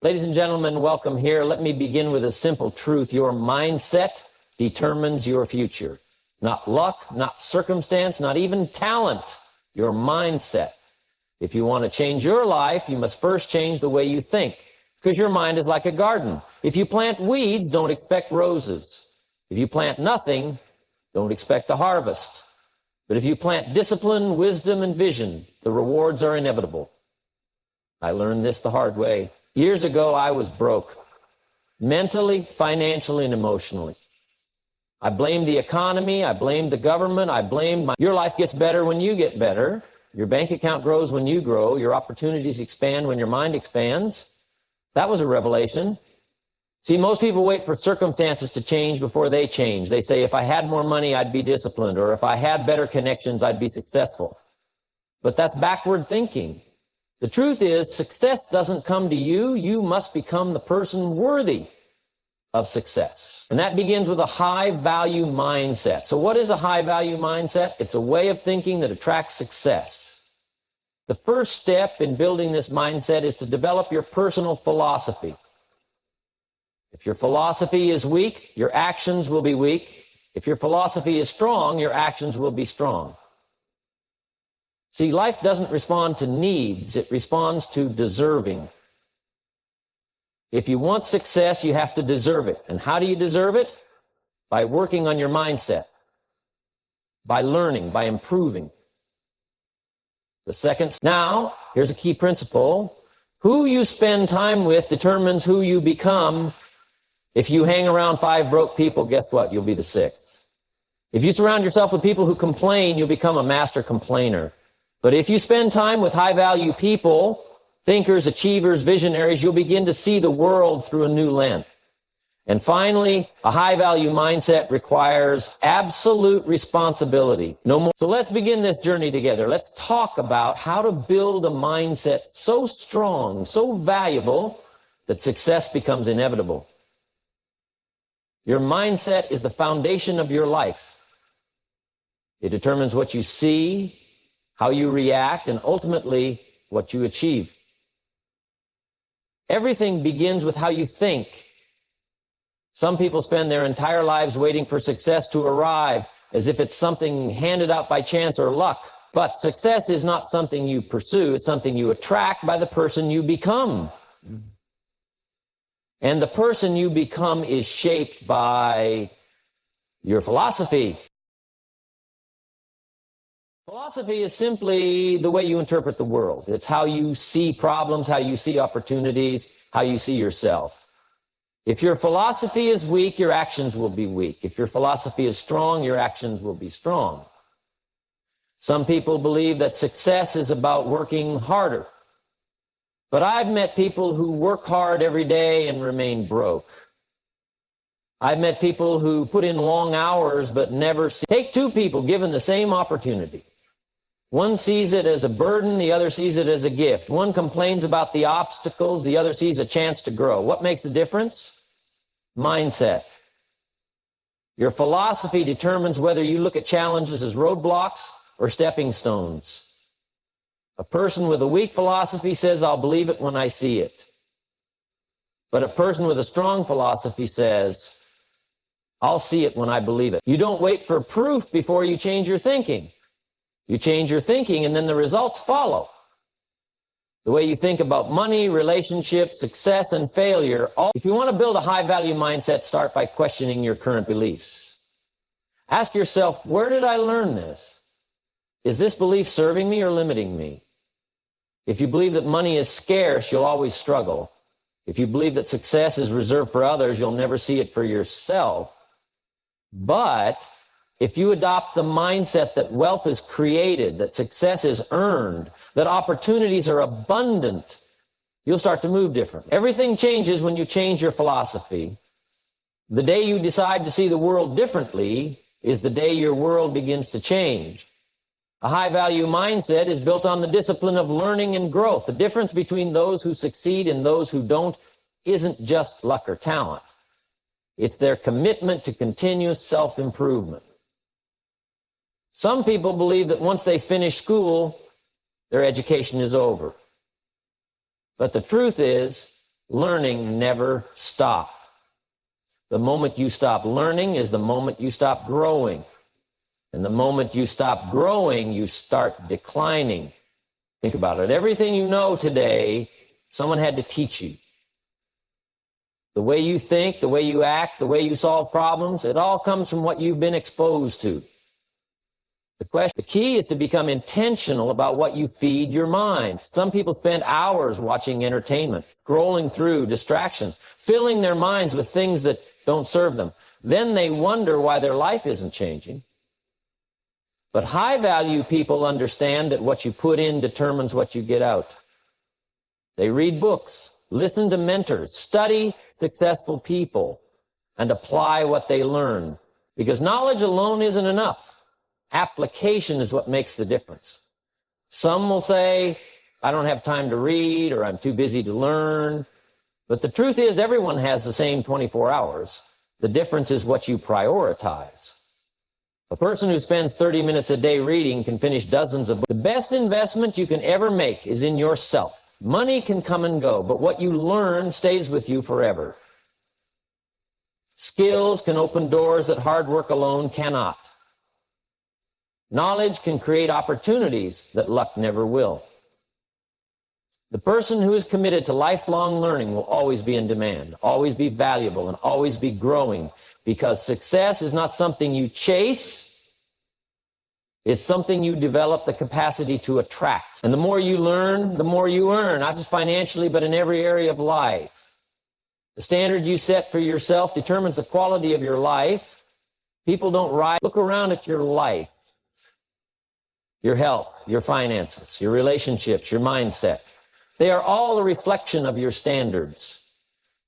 Ladies and gentlemen, welcome here. Let me begin with a simple truth. Your mindset determines your future. Not luck, not circumstance, not even talent. Your mindset. If you want to change your life, you must first change the way you think, because your mind is like a garden. If you plant weeds, don't expect roses. If you plant nothing, don't expect a harvest. But if you plant discipline, wisdom, and vision, the rewards are inevitable. I learned this the hard way. Years ago, I was broke, mentally, financially, and emotionally. I blamed the economy, I blamed the government, Your life gets better when you get better. Your bank account grows when you grow. Your opportunities expand when your mind expands. That was a revelation. See, most people wait for circumstances to change before they change. They say, if I had more money, I'd be disciplined, or if I had better connections, I'd be successful. But that's backward thinking. The truth is, success doesn't come to you. You must become the person worthy of success. And that begins with a high-value mindset. So what is a high-value mindset? It's a way of thinking that attracts success. The first step in building this mindset is to develop your personal philosophy. If your philosophy is weak, your actions will be weak. If your philosophy is strong, your actions will be strong. See, life doesn't respond to needs, it responds to deserving. If you want success, you have to deserve it. And how do you deserve it? By working on your mindset, by learning, by improving. Now, here's a key principle. Who you spend time with determines who you become. If you hang around 5 broke people, guess what? You'll be the 6th. If you surround yourself with people who complain, you'll become a master complainer. But if you spend time with high-value people, thinkers, achievers, visionaries, you'll begin to see the world through a new lens. And finally, a high-value mindset requires absolute responsibility. No more. So let's begin this journey together. Let's talk about how to build a mindset so strong, so valuable, that success becomes inevitable. Your mindset is the foundation of your life. It determines what you see, how you react, and ultimately, what you achieve. Everything begins with how you think. Some people spend their entire lives waiting for success to arrive as if it's something handed out by chance or luck. But success is not something you pursue, it's something you attract by the person you become. And the person you become is shaped by your philosophy. Philosophy is simply the way you interpret the world. It's how you see problems, how you see opportunities, how you see yourself. If your philosophy is weak, your actions will be weak. If your philosophy is strong, your actions will be strong. Some people believe that success is about working harder. But I've met people who work hard every day and remain broke. I've met people who put in long hours but never see. Take 2 people given the same opportunity. One sees it as a burden, the other sees it as a gift. One complains about the obstacles, the other sees a chance to grow. What makes the difference? Mindset. Your philosophy determines whether you look at challenges as roadblocks or stepping stones. A person with a weak philosophy says, I'll believe it when I see it. But a person with a strong philosophy says, I'll see it when I believe it. You don't wait for proof before you change your thinking. You change your thinking and then the results follow. The way you think about money, relationships, success, and failure. If you want to build a high-value mindset, start by questioning your current beliefs. Ask yourself, where did I learn this? Is this belief serving me or limiting me? If you believe that money is scarce, you'll always struggle. If you believe that success is reserved for others, you'll never see it for yourself. But if you adopt the mindset that wealth is created, that success is earned, that opportunities are abundant, you'll start to move different. Everything changes when you change your philosophy. The day you decide to see the world differently is the day your world begins to change. A high-value mindset is built on the discipline of learning and growth. The difference between those who succeed and those who don't isn't just luck or talent. It's their commitment to continuous self-improvement. Some people believe that once they finish school, their education is over. But the truth is, Learning never stops. The moment you stop learning is the moment you stop growing. And the moment you stop growing, you start declining. Think about it. Everything you know today, someone had to teach you. The way you think, the way you act, the way you solve problems, it all comes from what you've been exposed to. The key is to become intentional about what you feed your mind. Some people spend hours watching entertainment, scrolling through distractions, filling their minds with things that don't serve them. Then they wonder why their life isn't changing. But high-value people understand that what you put in determines what you get out. They read books, listen to mentors, study successful people, and apply what they learn. Because knowledge alone isn't enough. Application is what makes the difference. Some will say, I don't have time to read, or I'm too busy to learn. But the truth is, everyone has the same 24 hours. The difference is what you prioritize. A person who spends 30 minutes a day reading can finish dozens of books. The best investment you can ever make is in yourself. Money can come and go, but what you learn stays with you forever. Skills can open doors that hard work alone cannot. Knowledge can create opportunities that luck never will. The person who is committed to lifelong learning will always be in demand, always be valuable, and always be growing, because success is not something you chase, it's something you develop the capacity to attract. And the more you learn, the more you earn, not just financially, but in every area of life. The standard you set for yourself determines the quality of your life. People don't rise. Look around at your life, your health, your finances, your relationships, your mindset. They are all a reflection of your standards.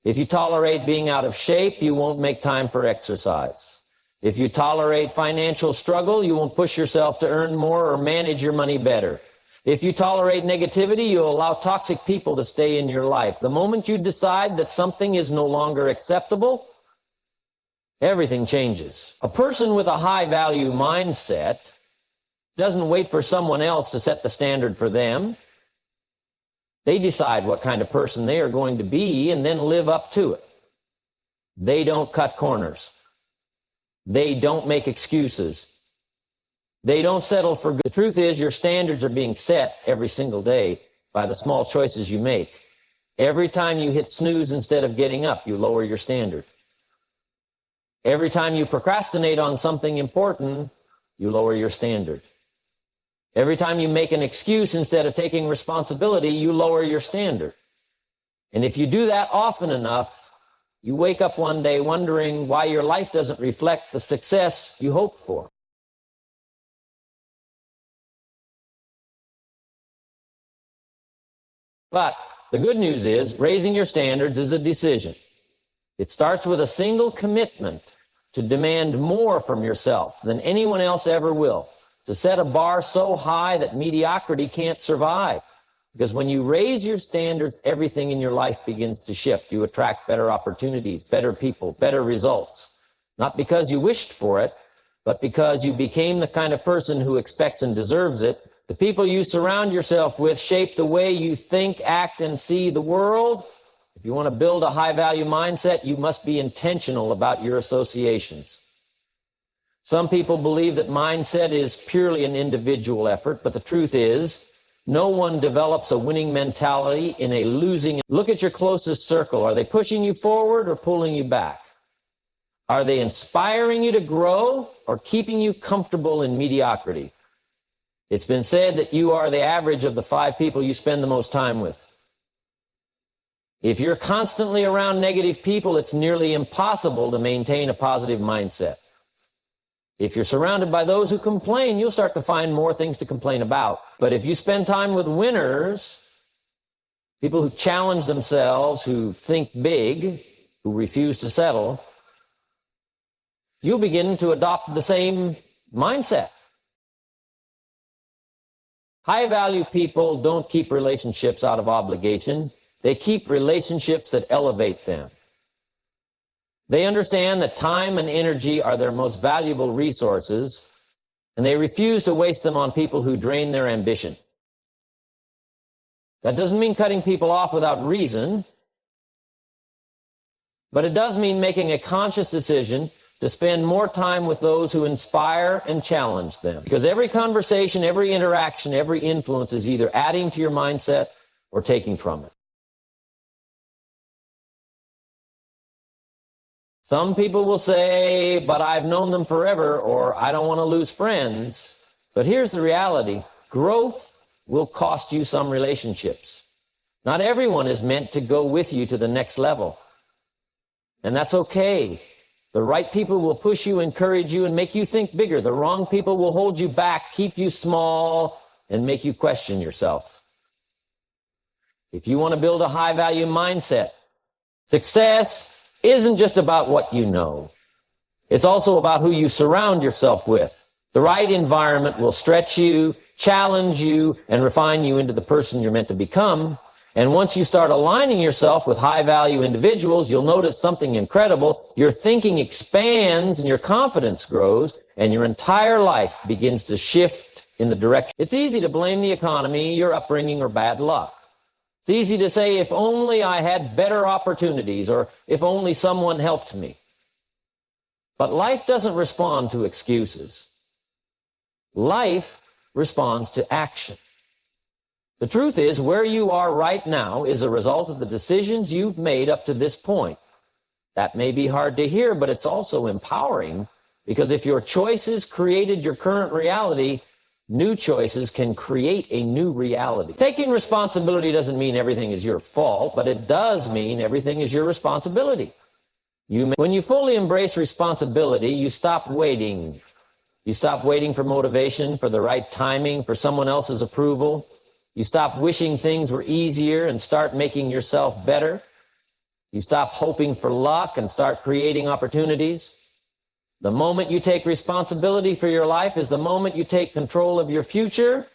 If you tolerate being out of shape, you won't make time for exercise. If you tolerate financial struggle, you won't push yourself to earn more or manage your money better. If you tolerate negativity, you'll allow toxic people to stay in your life. The moment you decide that something is no longer acceptable, everything changes. A person with a high-value mindset doesn't wait for someone else to set the standard for them. They decide what kind of person they are going to be and then live up to it. They don't cut corners. They don't make excuses. They don't settle for good. The truth is, your standards are being set every single day by the small choices you make. Every time you hit snooze instead of getting up, you lower your standard. Every time you procrastinate on something important, you lower your standard. Every time you make an excuse instead of taking responsibility, you lower your standard. And if you do that often enough, you wake up one day wondering why your life doesn't reflect the success you hoped for. But the good news is, raising your standards is a decision. It starts with a single commitment to demand more from yourself than anyone else ever will. To set a bar so high that mediocrity can't survive. Because when you raise your standards, everything in your life begins to shift. You attract better opportunities, better people, better results. Not because you wished for it, but because you became the kind of person who expects and deserves it. The people you surround yourself with shape the way you think, act, and see the world. If you want to build a high-value mindset, you must be intentional about your associations. Some people believe that mindset is purely an individual effort, but the truth is, no one develops a winning mentality in a losing. Look at your closest circle. Are they pushing you forward or pulling you back? Are they inspiring you to grow or keeping you comfortable in mediocrity? It's been said that you are the average of the 5 people you spend the most time with. If you're constantly around negative people, it's nearly impossible to maintain a positive mindset. If you're surrounded by those who complain, you'll start to find more things to complain about. But if you spend time with winners, people who challenge themselves, who think big, who refuse to settle, you'll begin to adopt the same mindset. High-value people don't keep relationships out of obligation. They keep relationships that elevate them. They understand that time and energy are their most valuable resources, and they refuse to waste them on people who drain their ambition. That doesn't mean cutting people off without reason. But it does mean making a conscious decision to spend more time with those who inspire and challenge them. Because every conversation, every interaction, every influence is either adding to your mindset or taking from it. Some people will say, but I've known them forever, or I don't want to lose friends. But here's the reality. Growth will cost you some relationships. Not everyone is meant to go with you to the next level. And that's okay. The right people will push you, encourage you, and make you think bigger. The wrong people will hold you back, keep you small, and make you question yourself. If you want to build a high-value mindset, success isn't just about what you know. It's also about who you surround yourself with. The right environment will stretch you, challenge you, and refine you into the person you're meant to become. And once you start aligning yourself with high-value individuals, you'll notice something incredible. Your thinking expands and your confidence grows, and your entire life begins to shift in the direction. It's easy to blame the economy, your upbringing, or bad luck. It's easy to say, if only I had better opportunities, or if only someone helped me. But life doesn't respond to excuses. Life responds to action. The truth is, where you are right now is a result of the decisions you've made up to this point. That may be hard to hear, but it's also empowering, because if your choices created your current reality, new choices can create a new reality. Taking responsibility doesn't mean everything is your fault, but it does mean everything is your responsibility. When you fully embrace responsibility, you stop waiting. You stop waiting for motivation, for the right timing, for someone else's approval. You stop wishing things were easier and start making yourself better. You stop hoping for luck and start creating opportunities. The moment you take responsibility for your life is the moment you take control of your future.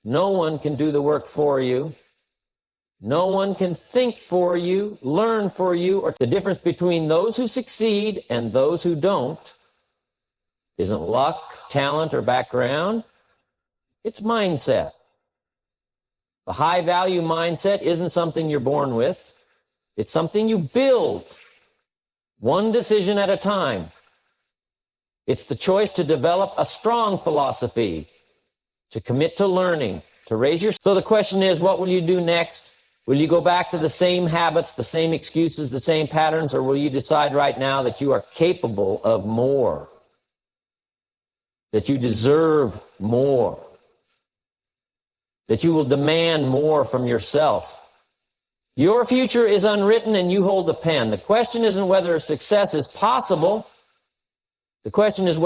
No one can do the work for you. No one can think for you, learn for you, or the difference between those who succeed and those who don't isn't luck, talent, or background. It's mindset. The high-value mindset isn't something you're born with. It's something you build, one decision at a time. It's the choice to develop a strong philosophy, to commit to learning, to raise your... So the question is, what will you do next? Will you go back to the same habits, the same excuses, the same patterns, or will you decide right now that you are capable of more? That you deserve more? That you will demand more from yourself? Your future is unwritten and you hold the pen. The question isn't whether success is possible. The question is